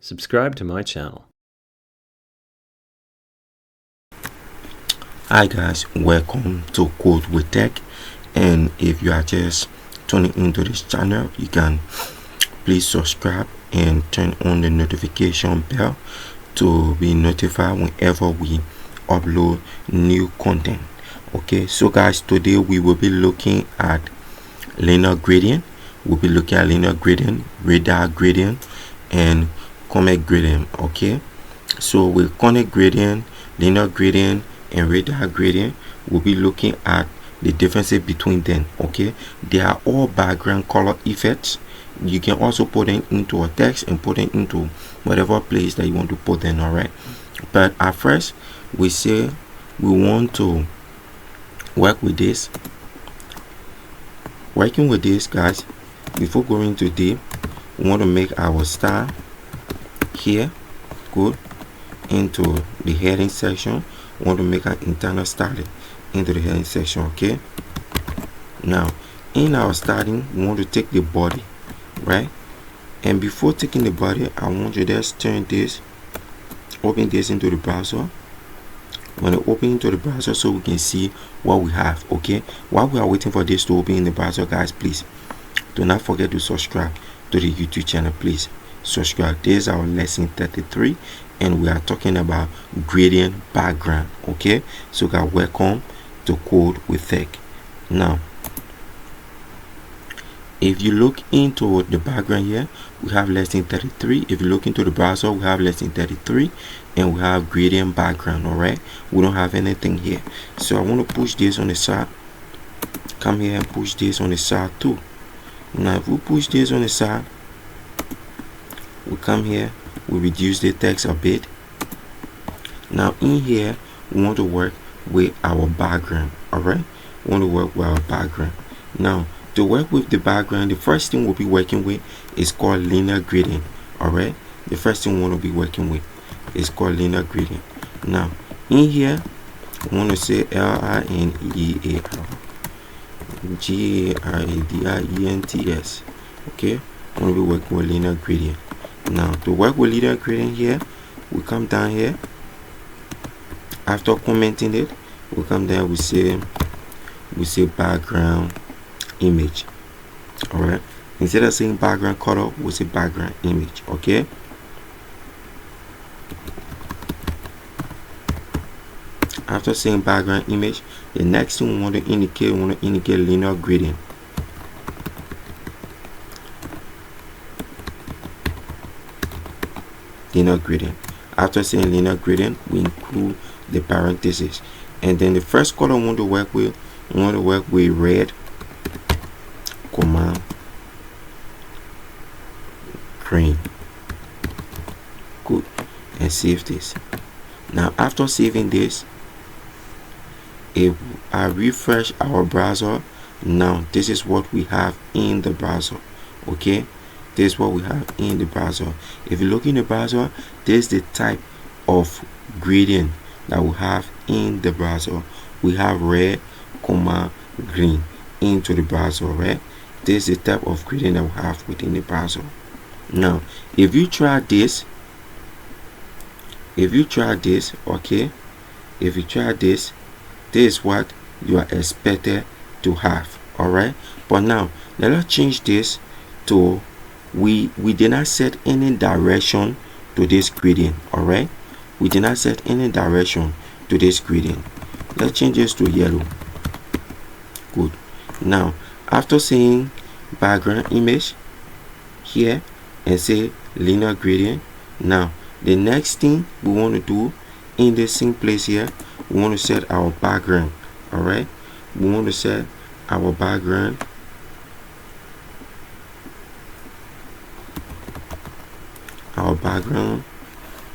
Subscribe to my channel. Hi guys, welcome to Code with Tech. And if you are just tuning into this channel, you can please subscribe and turn on the notification bell to be notified whenever we upload new content. Okay, so guys, today we will be looking at linear gradient. We'll be looking at linear gradient, radar gradient, and comet gradient. Okay, so with comet gradient, linear gradient, and radar gradient, we'll be looking at the differences between them. Okay, they are all background color effects. You can also put them into a text and put them into whatever place that you want to put them. All right, but at first we say we want to work with this. Working with this, guys, before going to deep, we want to make our style here. Good. Into the heading section, we want to make an internal styling into the heading section. Okay, now in our styling, we want to take the body, right? And before taking the body, I want you to just turn this, open this into the browser. When you open into the browser, so we can see what we have. Okay, while we are waiting for this to open in the browser, guys, please do not forget to subscribe to the YouTube channel. Please subscribe. This is our lesson 33, and we are talking about gradient background. Okay, so guys, welcome to Code with Tech. Now, if you look into the background here, we have lesson 33. If you look into the browser, we have lesson 33, and we have gradient background. All right, we don't have anything here, so I want to push this on the side. Come here and push this on the side too. Now, if we push this on the side, we come here, we reduce the text a bit. Now in here, we want to work with our background. All right, we want to work with our background. Now, to work with the background, the first thing we'll be working with is called linear gradient. All right, the first thing we want to be working with is called linear gradient. Now in here, we want to say LINEAR GRADIENTS. okay, we want to be working with linear gradient. Now to work with linear gradient here, we come down here. After commenting it, we come down, we say background image. All right, instead of saying background color, we say background image. Okay, after saying background image, the next thing we want to indicate linear gradient. Linear gradient. After saying linear gradient, we include the parentheses, and then the first color we want to work with, red, comma, green. Good, and save this. Now after saving this, if I refresh our browser, now this is what we have in the browser. Okay, this is what we have in the browser. If you look in the browser, this is the type of gradient that we have in the browser. We have red, comma, green into the browser, right? This is the type of gradient that we have within the browser. Now if you try this, okay, if you try this is what you are expected to have. All right, but now let us change this to we did not set any direction to this gradient. All right, we did not set any direction to this gradient. Let's change this to yellow. Good. Now after saying background image here and say linear gradient, now the next thing we want to do in the same place here, we want to set our background. All right, we want to set our background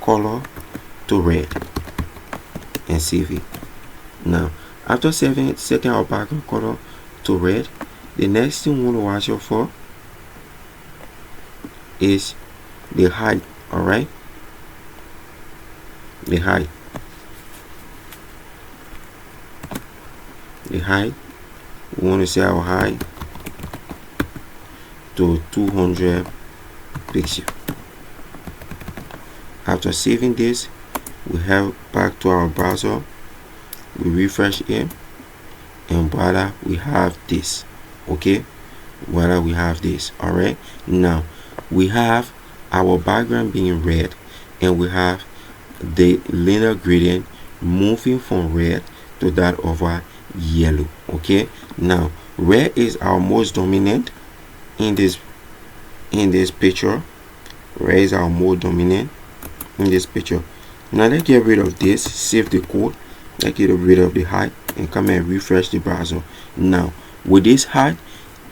color to red and save it. Now after setting our background color to red, the next thing we want to watch out for is the height. All right, the height, we want to set our height to 200 pixels. After saving this, we head back to our browser, we refresh it, and voila, we have this. Okay, voila, we have this. All right, now we have our background being red, and we have the linear gradient moving from red to that of our yellow. Okay, now red is our most dominant in this picture. Red is our most dominant in this picture. Now let's get rid of this, save the code, let's get rid of the height, and come and refresh the browser. Now with this height,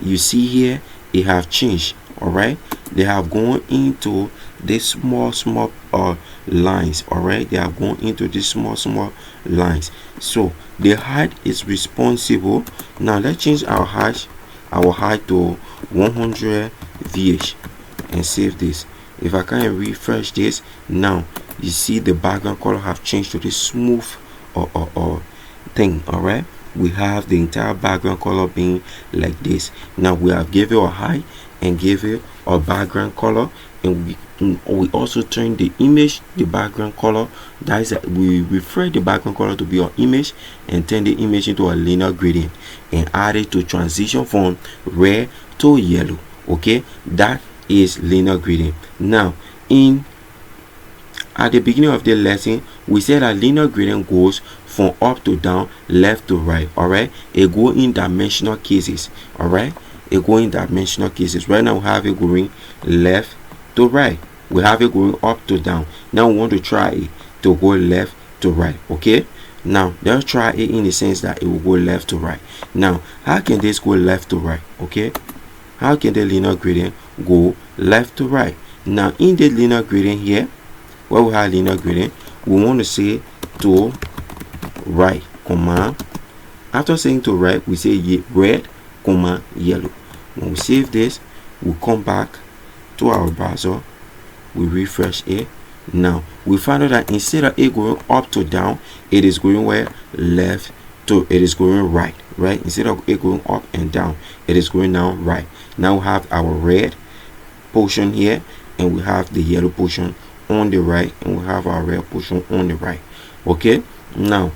you see here it have changed. All right, they have gone into this small lines. All right, they have gone into this small lines. So the height is responsible. Now let's change our height to 100 VH and save this. If I can refresh this, now you see the background color have changed to this smooth thing. All right, we have the entire background color being like this. Now we have given a height and give it a background color, and we also turn the image, the background color, that is, we refresh the background color to be our image and turn the image into a linear gradient and add it to transition from red to yellow. Okay, that is linear gradient. Now at the beginning of the lesson, we said that linear gradient goes from up to down, left to right. All right, it go in dimensional cases. All right, it go in dimensional cases. Right now we have it going left to right, we have it going up to down. Now we want to try it to go left to right. Okay, now let's try it in the sense that it will go left to right. Now how can this go left to right? Okay, how can the linear gradient go left to right? Now in the linear gradient here, where we have linear gradient, we want to say to right, comma. After saying to right, we say red, comma, yellow. When we save this, we come back to our browser, we refresh it. Now we find out that instead of it going up to down, it is going where? Left to, it is going right. Right, instead of it going up and down, it is going down right. Now we have our red portion here, and we have the yellow portion on the right, and we have our red portion on the right. Okay, now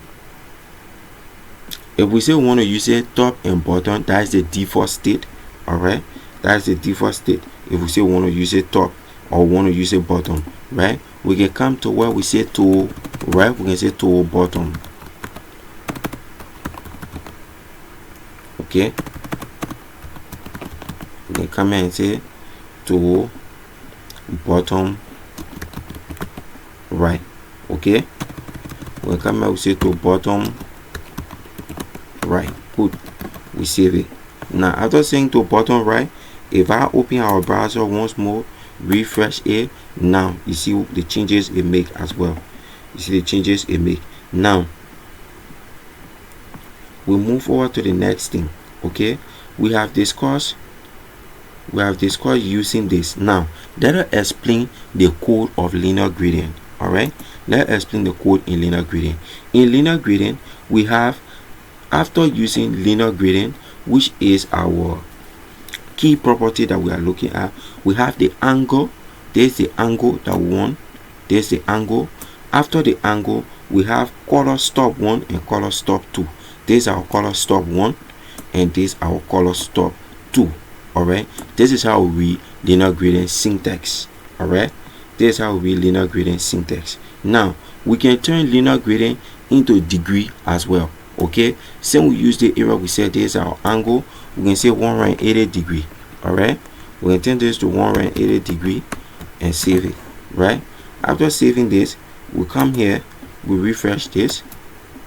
if we say we want to use it top and bottom, that is the default state. All right, that's the default state. If we say we want to use it top or want to use it bottom, right, we can come to where we say to right, we can say to bottom. Okay, we can come here and say to bottom right. Okay, we come here, we say to bottom right. Good, we save it. Now after saying to bottom right, if I open our browser once more, refresh it, now you see the changes it make as well. You see the changes it make. Now we move forward to the next thing. Okay, we have discussed using this. Now let us explain the code of linear gradient. All right, let's explain the code in linear gradient. In linear gradient, we have, after using linear gradient, which is our key property that we are looking at, we have the angle. There's the angle that we want. There's the angle. After the angle, we have color stop 1 and color stop 2. This is our color stop 1 and this is our color stop 2. All right, this is how we read linear gradient syntax. All right, this is how we read linear gradient syntax. Now we can turn linear gradient into degree as well. Okay, since we use the area, we said this is our angle, we can say 180 degree. All right, we can turn this to 180 degree and save it. Right, after saving this, we come here, we refresh this.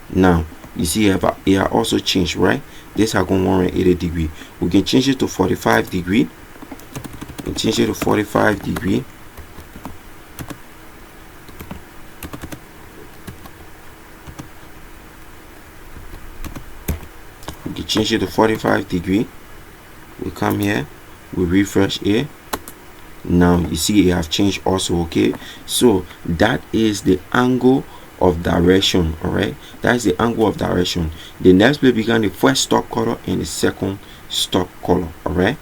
Now you see it also changed. Right, this has gone 180 degree. We can change it to 45 degree. We can change it to 45 degree. We can change it to 45 degree. We come here, we refresh it. Now you see it have changed also. Okay, so that is the angle of direction. All right, that's the angle of direction. The next place began the first stop color and the second stop color. All right,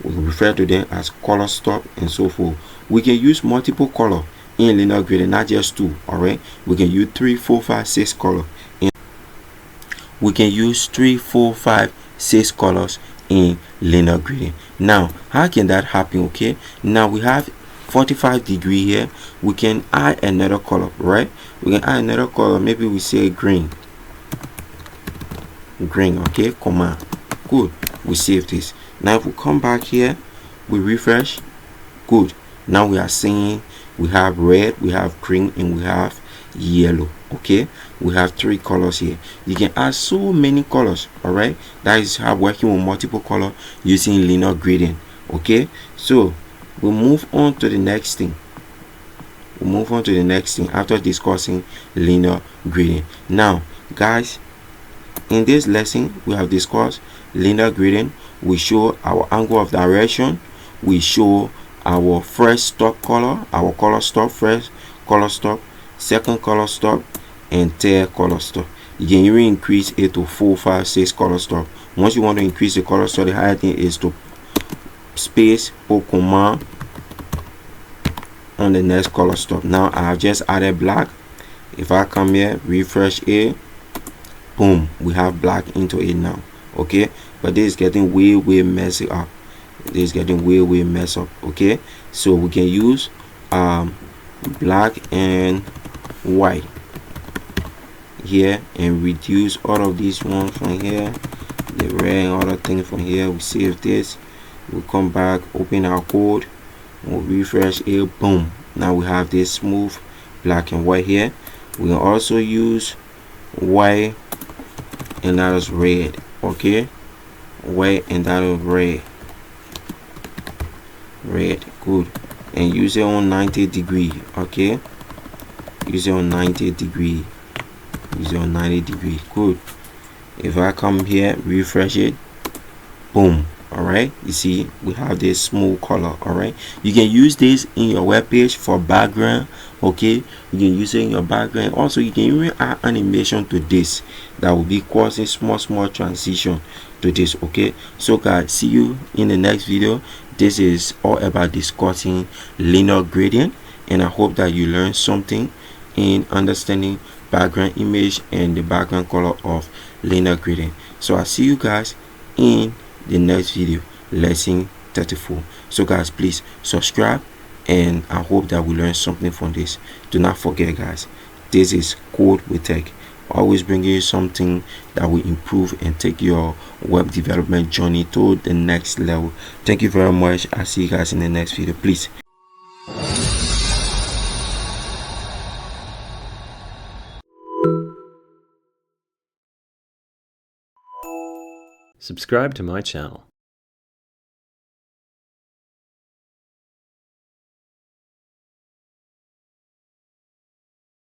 we refer to them as color stop and so forth. We can use multiple color in linear gradient, not just 2. All right, we can use 3, 4, 5, 6 color. We can use 3, 4, 5, 6 colors in linear gradient. Now how can that happen? Okay, now we have 45-degree here. We can add another color, right? We can add another color. Maybe we say green. Okay, command. Good, we save this. Now if we come back here, we refresh. Good, now we are seeing we have red, we have green, and we have yellow. Okay, we have 3 colors here. You can add so many colors. All right, that is how working with multiple color using linear gradient. Okay, so we'll move on to the next thing. After discussing linear gradient. Now guys, in this lesson we have discussed linear gradient. We show our angle of direction. We show our first stop color, our color stop, first color stop, second color stop, and third color stop. You can even increase it to 4, 5, 6 color stop. Once you want to increase the color stop, the higher thing is to space or command on the next color stop. Now I have just added black. If I come here, refresh it, boom, we have black into it now. Okay, but this is getting way messy up. This is getting way messed up. Okay, so we can use black and white here and reduce all of these ones from here, the red and other things from here. We save this, we'll come back, open our code, we'll refresh it, boom, now we have this smooth black and white here. We can also use white and that is red. Okay, white and that is red, good, and use it on 90-degree. Okay, use it on 90-degree, good. If I come here, refresh it, boom. All right, you see we have this smooth color. All right, you can use this in your web page for background. Okay, you can use it in your background. Also you can even add animation to this that will be causing small transition to this. Okay, so guys, see you in the next video. This is all about discussing linear gradient, and I hope that you learned something in understanding background image and the background color of linear gradient. So I see you guys in the next video, lesson 34. So guys, please subscribe, and I hope that we learn something from this. Do not forget guys, this is Code with Tech, always bringing you something that will improve and take your web development journey to the next level. Thank you very much. I'll see you guys in the next video. Please subscribe to my channel.